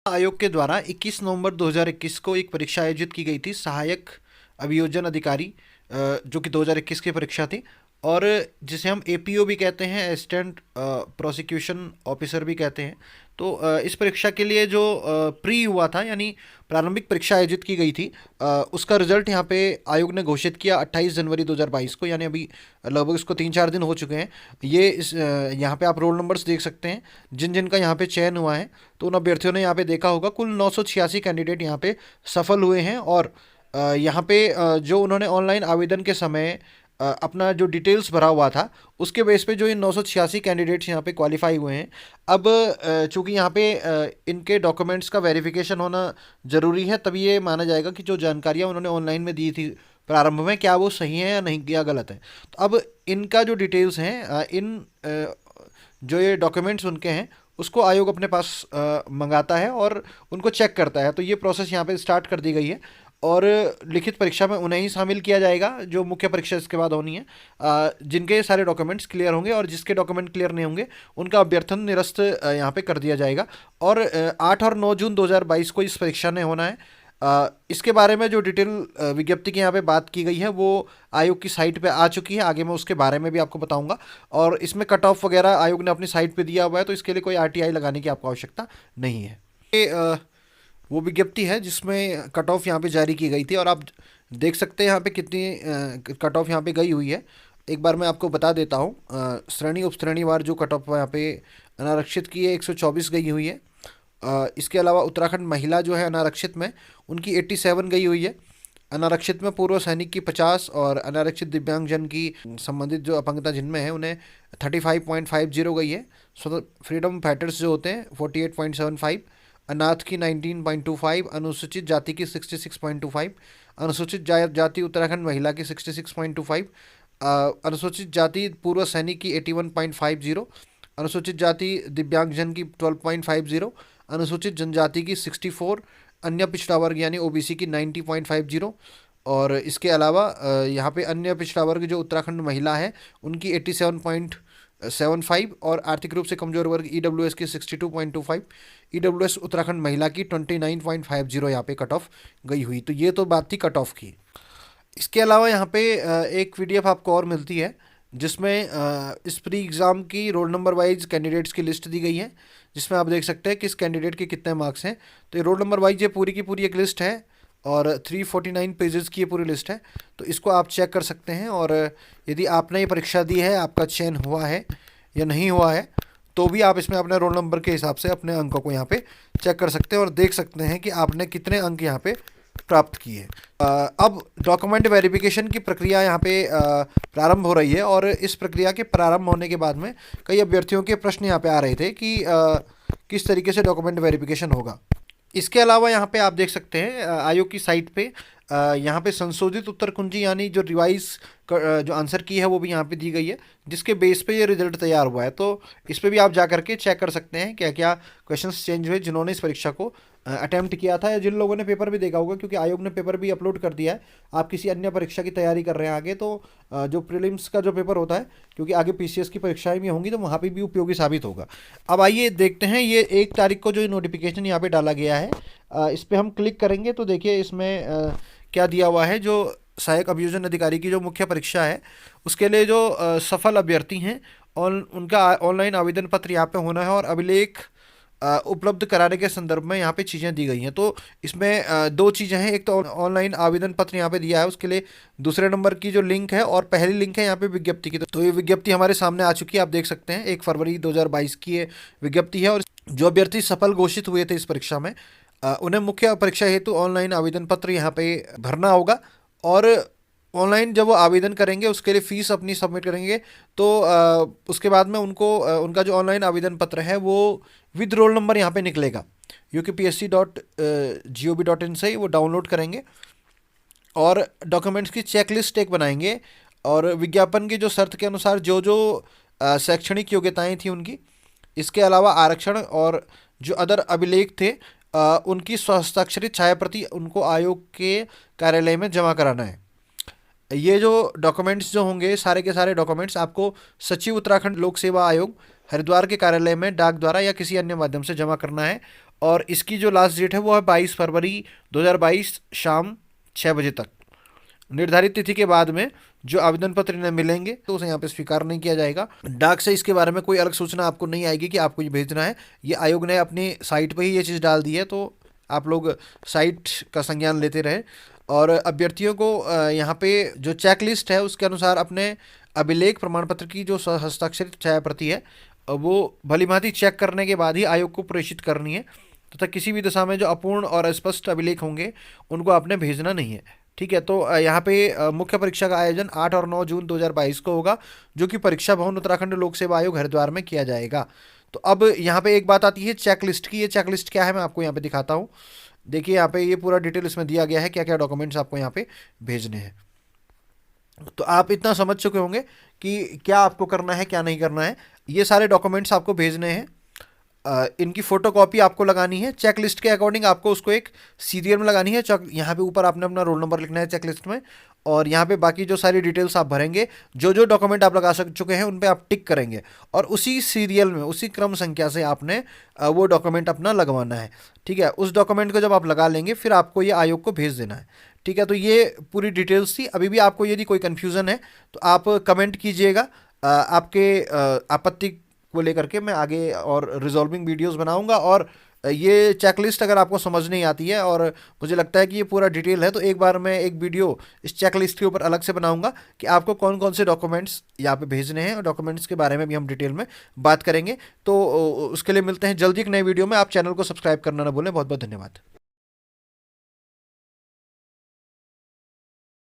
आयोग के द्वारा 21 नवंबर 2021 को एक परीक्षा आयोजित की गई थी, सहायक अभियोजन अधिकारी, जो कि 2021 की परीक्षा थी, और जिसे हम एपीओ भी कहते हैं, असिस्टेंट प्रोसिक्यूशन ऑफिसर भी कहते हैं। तो इस परीक्षा के लिए जो प्री हुआ था, यानी प्रारंभिक परीक्षा आयोजित की गई थी, उसका रिजल्ट यहाँ पे आयोग ने घोषित किया 28 जनवरी 2022 को, यानी अभी लगभग इसको 3-4 दिन हो चुके हैं। ये यहाँ पे आप रोल नंबर्स देख सकते हैं जिन जिन का यहाँ पे चयन हुआ है। तो उन अभ्यर्थियों ने यहाँ पे देखा होगा, कुल 986 कैंडिडेट यहाँ पे सफल हुए हैं। और यहाँ पे जो उन्होंने ऑनलाइन आवेदन के समय अपना जो डिटेल्स भरा हुआ था, उसके बेस पे जो इन 986 कैंडिडेट्स यहाँ पे क्वालिफाई हुए हैं। अब चूंकि यहाँ पे इनके डॉक्यूमेंट्स का वेरिफिकेशन होना ज़रूरी है, तभी ये माना जाएगा कि जो जानकारियाँ उन्होंने ऑनलाइन में दी थी प्रारंभ में, क्या वो सही है या नहीं, या गलत है। तो अब इनका जो डिटेल्स हैं, जो ये डॉक्यूमेंट्स उनके हैं, उसको आयोग अपने पास मंगाता है और उनको चेक करता है। तो ये प्रोसेस यहाँ पे स्टार्ट कर दी गई है, और लिखित परीक्षा में उन्हें ही शामिल किया जाएगा जो मुख्य परीक्षा इसके बाद होनी है, जिनके सारे डॉक्यूमेंट्स क्लियर होंगे, और जिसके डॉक्यूमेंट क्लियर नहीं होंगे उनका अभ्यर्थन निरस्त यहाँ पे कर दिया जाएगा। और 8 और 9 जून 2022 को इस परीक्षा ने होना है। इसके बारे में जो डिटेल विज्ञप्ति की यहाँ पे बात की गई है, वो आयोग की साइट पे आ चुकी है। आगे मैं उसके बारे में भी आपको बताऊंगा, और इसमें कट ऑफ वगैरह आयोग ने अपनी साइट पे दिया हुआ है, तो इसके लिए कोई आरटीआई लगाने की आपको आवश्यकता नहीं है। ये वो विज्ञप्ति है जिसमें कट ऑफ यहाँ पे जारी की गई थी, और आप देख सकते हैं यहाँ पे कितनी कट ऑफ यहाँ पे गई हुई है। एक बार मैं आपको बता देता हूँ, श्रेणी उपश्रेणीवार जो कट ऑफ यहाँ पे अनारक्षित की है, 124 गई हुई है। इसके अलावा उत्तराखंड महिला जो है अनारक्षित में, उनकी 87 गई हुई है। अनारक्षित में पूर्व सैनिक की 50, और अनारक्षित दिव्यांगजन की संबंधित जो अपंगता जिनमें है उन्हें 35.50 गई है। फ्रीडम फाइटर्स जो होते हैं 48.75, अनाथ की 19.25, अनुसूचित जाति की 66.25, अनुसूचित जाति उत्तराखंड महिला की 66.25, अनुसूचित जाति पूर्व सैनिक की 81.50, अनुसूचित जाति दिव्यांगजन की 12.50, अनुसूचित जनजाति की 64, अन्य पिछड़ा वर्ग यानी ओबीसी की 90.50, और इसके अलावा यहाँ पे अन्य पिछड़ा वर्ग जो उत्तराखंड महिला है उनकी 87.75, और आर्थिक रूप से कमजोर वर्ग ईडब्ल्यूएस की 62.25, ईडब्ल्यूएस उत्तराखंड महिला की 29.50 यहाँ पे कट ऑफ गई हुई। तो ये तो बात थी कट ऑफ की। इसके अलावा यहाँ पे एक पीडीएफ आपको और मिलती है, जिसमें इस प्री एग्ज़ाम की रोल नंबर वाइज कैंडिडेट्स की लिस्ट दी गई है, जिसमें आप देख सकते हैं किस कैंडिडेट के कितने मार्क्स हैं। तो ये रोल नंबर वाइज ये पूरी की पूरी एक लिस्ट है, और 349 पेजेस की ये पूरी लिस्ट है। तो इसको आप चेक कर सकते हैं, और यदि आपने ये परीक्षा दी है, आपका चयन हुआ है या नहीं हुआ है, तो भी आप इसमें अपने रोल नंबर के हिसाब से अपने अंकों को यहाँ पे चेक कर सकते हैं, और देख सकते हैं कि आपने कितने अंक यहाँ पे प्राप्त किए। अब डॉक्यूमेंट वेरिफिकेशन की प्रक्रिया यहाँ पे प्रारंभ हो रही है, और इस प्रक्रिया के प्रारंभ होने के बाद में कई अभ्यर्थियों के प्रश्न यहाँ पे आ रहे थे कि किस तरीके से डॉक्यूमेंट वेरिफिकेशन होगा। इसके अलावा यहाँ पे आप देख सकते हैं आयोग की साइट पे यहाँ पे संशोधित उत्तर कुंजी, यानी जो रिवाइज जो आंसर की है वो भी यहाँ पे दी गई है, जिसके बेस पे ये रिजल्ट तैयार हुआ है। तो इस पे भी आप जा करके चेक कर सकते हैं क्या क्या क्वेश्चंस चेंज हुए जिन्होंने इस परीक्षा को अटेम्प्ट किया था, या जिन लोगों ने पेपर भी देखा होगा, क्योंकि आयोग ने पेपर भी अपलोड कर दिया है। आप किसी अन्य परीक्षा की तैयारी कर रहे हैं आगे, तो जो प्रीलिम्स का जो पेपर होता है, क्योंकि आगे पीसीएस की परीक्षाएं भी होंगी, तो वहाँ पे भी उपयोगी साबित होगा। अब आइए देखते हैं, ये 1 तारीख को जो नोटिफिकेशन यहाँ पे डाला गया है, इस पर हम क्लिक करेंगे तो देखिए इसमें क्या दिया हुआ है। जो सहायक अभियोजन अधिकारी की जो मुख्य परीक्षा है, उसके लिए जो सफल अभ्यर्थी हैं, उनका ऑनलाइन आवेदन पत्र यहाँ पे होना है, और अभिलेख उपलब्ध कराने के संदर्भ में यहाँ पे चीज़ें दी गई हैं। तो इसमें 2 चीज़ें हैं, एक तो ऑनलाइन आवेदन पत्र यहाँ पे दिया है, उसके लिए दूसरे नंबर की जो लिंक है, और पहली लिंक है यहाँ पे विज्ञप्ति की। तो ये विज्ञप्ति हमारे सामने आ चुकी है, आप देख सकते हैं 1 फरवरी 2022 की ये विज्ञप्ति है। और जो अभ्यर्थी सफल घोषित हुए थे इस परीक्षा में, उन्हें मुख्य परीक्षा हेतु ऑनलाइन आवेदन पत्र यहाँ पे भरना होगा, और ऑनलाइन जब वो आवेदन करेंगे उसके लिए फ़ीस अपनी सबमिट करेंगे, तो उसके बाद में उनको उनका जो ऑनलाइन आवेदन पत्र है वो विद रोल नंबर यहाँ पे निकलेगा, upsc.gov.in से ही वो डाउनलोड करेंगे, और डॉक्यूमेंट्स की चेकलिस्ट एक बनाएंगे, और विज्ञापन की जो शर्त के अनुसार जो जो शैक्षणिक योग्यताएं थी उनकी, इसके अलावा आरक्षण और जो अदर अभिलेख थे, उनकी हस्ताक्षरित छायाप्रति उनको आयोग के कार्यालय में जमा कराना है। ये जो डॉक्यूमेंट्स जो होंगे, सारे के सारे डॉक्यूमेंट्स आपको सचिव उत्तराखंड लोक सेवा आयोग हरिद्वार के कार्यालय में डाक द्वारा या किसी अन्य माध्यम से जमा करना है, और इसकी जो लास्ट डेट है वो है 22 फरवरी 2022 शाम 6 बजे तक। निर्धारित तिथि के बाद में जो आवेदन पत्र इन्हें मिलेंगे तो उसे यहाँ पे स्वीकार नहीं किया जाएगा। डाक से इसके बारे में कोई अलग सूचना आपको नहीं आएगी कि आपको ये भेजना है। ये आयोग ने अपनी साइट पे ही ये चीज़ डाल दी है, तो आप लोग साइट का संज्ञान लेते रहे। और अभ्यर्थियों को यहाँ पे जो चेकलिस्ट है उसके अनुसार अपने अभिलेख प्रमाण पत्र की जो हस्ताक्षरित छाया प्रति है वो भलीभांति चेक करने के बाद ही आयोग को प्रेषित करनी है, तथा किसी भी दशा में जो अपूर्ण और अस्पष्ट अभिलेख होंगे उनको आपने भेजना नहीं है। ठीक है, तो यहाँ पे मुख्य परीक्षा का आयोजन 8 और 9 जून 2022 को होगा, जो कि परीक्षा भवन उत्तराखंड लोक सेवा आयोग हरिद्वार में किया जाएगा। तो अब यहाँ पे एक बात आती है चेकलिस्ट की। ये चेकलिस्ट क्या है मैं आपको यहाँ पे दिखाता हूँ। देखिए यहाँ पे ये पूरा डिटेल इसमें दिया गया है, क्या क्या डॉक्यूमेंट्स आपको यहाँ पे भेजने हैं। तो आप इतना समझ चुके होंगे कि क्या आपको करना है क्या नहीं करना है। ये सारे डॉक्यूमेंट्स आपको भेजने हैं। इनकी फोटोकॉपी आपको लगानी है। चेकलिस्ट के अकॉर्डिंग आपको उसको एक सीरियल में लगानी है। यहाँ पे ऊपर आपने अपना रोल नंबर लिखना है चेकलिस्ट में, और यहाँ पे बाकी जो सारी डिटेल्स आप भरेंगे, जो जो डॉक्यूमेंट आप लगा चुके हैं उन पे आप टिक करेंगे, और उसी सीरियल में उसी क्रम संख्या से आपने वो डॉक्यूमेंट अपना लगवाना है। ठीक है, उस डॉक्यूमेंट को जब आप लगा लेंगे फिर आपको ये आयोग को भेज देना है। ठीक है, तो ये पूरी डिटेल्स थी। अभी भी आपको यदि कोई कन्फ्यूज़न है तो आप कमेंट कीजिएगा। आपके आपत्ति को लेकर के मैं आगे और रिजॉल्विंग वीडियोस बनाऊंगा। और ये चेकलिस्ट अगर आपको समझ नहीं आती है और मुझे लगता है कि ये पूरा डिटेल है, तो एक बार मैं एक वीडियो इस चेकलिस्ट के ऊपर अलग से बनाऊंगा कि आपको कौन कौन से डॉक्यूमेंट्स यहाँ पे भेजने हैं, और डॉक्यूमेंट्स के बारे में भी हम डिटेल में बात करेंगे। तो उसके लिए मिलते हैं जल्दी एक नए वीडियो में। आप चैनल को सब्सक्राइब करना ना भूलें। बहुत बहुत धन्यवाद।